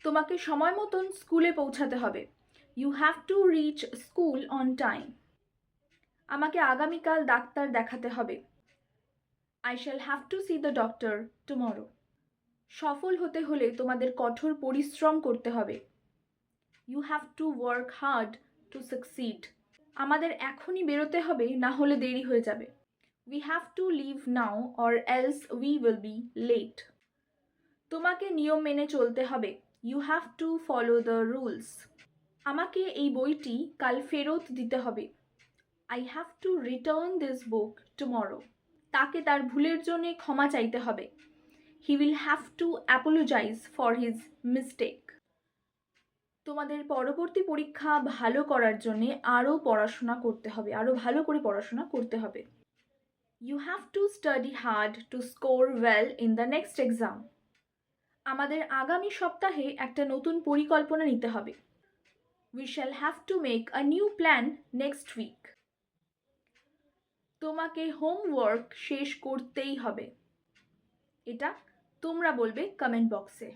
তোমাকে সময় মতন স্কুলে পৌঁছাতে হবে। You have to reach school on time. আমাকে আগামীকাল ডাক্তার দেখাতে হবে। I shall have to see the doctor tomorrow. সফল হতে হলে তোমাদের কঠোর পরিশ্রম করতে হবে। You have to work hard to succeed. আমাদের এখনই বেরোতে হবে, না হলে দেরি হয়ে যাবে। We have to leave now or else we will be late. তোমাকে নিয়ম মেনে চলতে হবে। You have to follow the rules. আমাকে এই বইটি কাল ফেরত দিতে হবে। I have to return this book tomorrow. তাকে তার ভুলের জন্য ক্ষমা চাইতে হবে। He will have to apologise for his mistake. তোমাদের পরবর্তী পরীক্ষা ভালো করার জন্য আরও পড়াশোনা করতে হবে, আরও ভালো করে পড়াশোনা করতে হবে। You have to study hard to score well in the next exam. আমাদের আগামী সপ্তাহে একটা নতুন পরিকল্পনা নিতে হবে। We shall have to make a new plan next week. তোমাকে হোমওয়ার্ক শেষ করতেই হবে। এটা তোমরা বলবে কমেন্ট বক্সে।